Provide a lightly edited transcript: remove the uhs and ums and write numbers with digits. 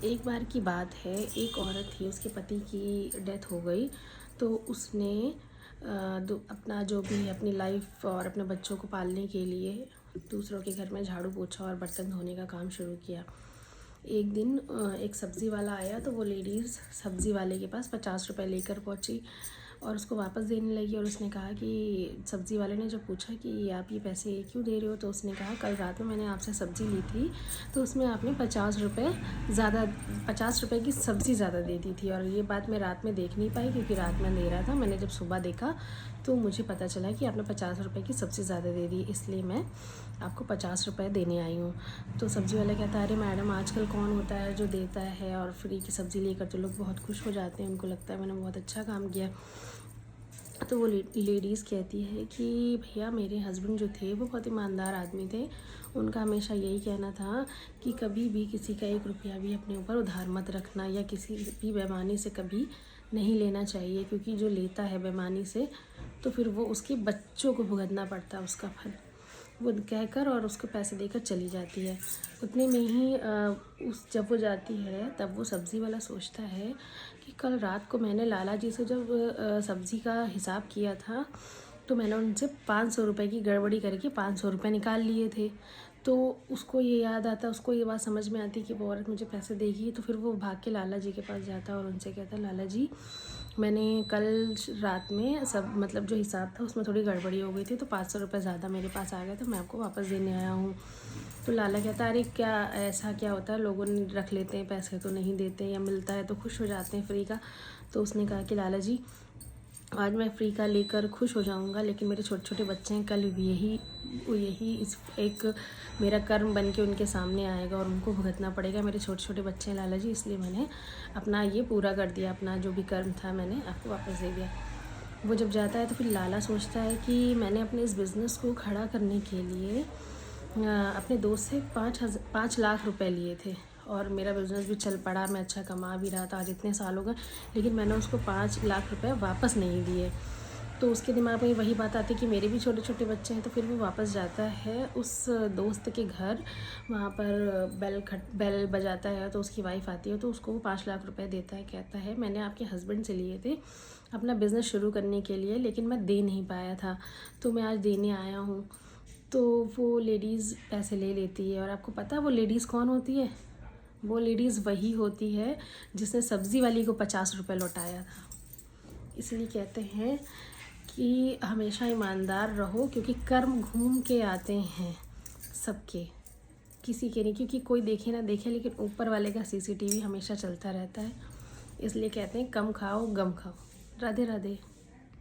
एक बार की बात है, एक औरत थी, उसके पति की डेथ हो गई। तो उसने अपना जो भी है अपनी लाइफ और अपने बच्चों को पालने के लिए दूसरों के घर में झाड़ू पोछा और बर्तन धोने का काम शुरू किया। एक दिन एक सब्ज़ी वाला आया, तो वो लेडीज़ सब्ज़ी वाले के पास 50 रुपये लेकर पहुंची और उसको वापस देने लगी। और उसने कहा कि सब्ज़ी वाले ने जब पूछा कि आप ये पैसे क्यों दे रहे हो, तो उसने कहा कल रात में मैंने आपसे सब्ज़ी ली थी, तो उसमें आपने 50 रुपये की सब्ज़ी ज़्यादा दे दी थी। और ये बात मैं रात में देख नहीं पाई क्योंकि रात में अंधेरा था। मैंने जब सुबह देखा तो मुझे पता चला कि आपने 50 रुपये की सब्ज़ी ज़्यादा दे दी, इसलिए मैं आपको 50 रुपये देने आई हूँ। तो सब्ज़ी वाला कहता है, अरे मैडम, आजकल कौन होता है जो देता है, और फ्री की सब्ज़ी लेकर तो लोग बहुत खुश हो जाते हैं, उनको लगता है मैंने बहुत अच्छा काम किया। तो वो लेडीज़ कहती है कि भैया, मेरे हस्बैंड जो थे वो बहुत ईमानदार आदमी थे। उनका हमेशा यही कहना था कि कभी भी किसी का 1 रुपया भी अपने ऊपर उधार मत रखना, या किसी भी बेईमानी से कभी नहीं लेना चाहिए, क्योंकि जो लेता है बेईमानी से तो फिर वो उसके बच्चों को भुगतना पड़ता है उसका फल। वो कहकर और उसको पैसे देकर चली जाती है। उतने में ही जब वो जाती है तब वो सब्ज़ी वाला सोचता है कि कल रात को मैंने लाला जी से जब सब्ज़ी का हिसाब किया था, तो मैंने उनसे 500 रुपये की गड़बड़ी करके 500 रुपये निकाल लिए थे। तो उसको ये याद आता, उसको ये बात समझ में आती कि वो औरत मुझे पैसे देगी। तो फिर वो भाग के लाला जी के पास जाता और उनसे कहता, लाला जी, मैंने कल रात में सब मतलब जो हिसाब था उसमें थोड़ी गड़बड़ी हो गई थी, तो 500 रुपये ज़्यादा मेरे पास आ गए, तो मैं आपको वापस देने आया हूँ। तो लाला कहता, अरे क्या ऐसा क्या होता है, लोगों ने रख लेते हैं पैसे तो नहीं देते, या मिलता है तो खुश हो जाते हैं फ्री का। तो उसने कहा कि लाला जी, आज मैं फ्री का लेकर खुश हो जाऊंगा, लेकिन मेरे छोटे छोटे बच्चे हैं, कल भी यही इस एक मेरा कर्म बन के उनके सामने आएगा और उनको भुगतना पड़ेगा। मेरे छोटे छोटे बच्चे हैं लाला जी, इसलिए मैंने अपना ये पूरा कर दिया, अपना जो भी कर्म था मैंने आपको वापस दे दिया। वो जब जाता है तो फिर लाला सोचता है कि मैंने अपने इस बिज़नेस को खड़ा करने के लिए अपने दोस्त से 5 लाख रुपए लिए थे, और मेरा बिज़नेस भी चल पड़ा, मैं अच्छा कमा भी रहा था आज इतने साल हो गए, लेकिन मैंने उसको 5 लाख रुपए वापस नहीं दिए। तो उसके दिमाग में वही बात आती है कि मेरे भी छोटे छोटे बच्चे हैं। तो फिर वो वापस जाता है उस दोस्त के घर, वहाँ पर बेल बजाता है, तो उसकी वाइफ आती है, तो उसको वो 5 लाख रुपए देता है। कहता है, मैंने आपके हस्बैंड से लिए थे अपना बिज़नेस शुरू करने के लिए, लेकिन मैं दे नहीं पाया था, तो मैं आज देने आया हूँ। तो वो लेडीज़ पैसे ले लेती है। और आपको पता है वो लेडीज़ कौन होती है? वो लेडीज़ वही होती है जिसने सब्ज़ी वाली को 50 रुपये लौटाया था। इसलिए कहते हैं कि हमेशा ईमानदार रहो, क्योंकि कर्म घूम के आते हैं सबके, किसी के नहीं, क्योंकि कोई देखे ना देखे, लेकिन ऊपर वाले का CCTV हमेशा चलता रहता है। इसलिए कहते हैं, कम खाओ गम खाओ। राधे राधे।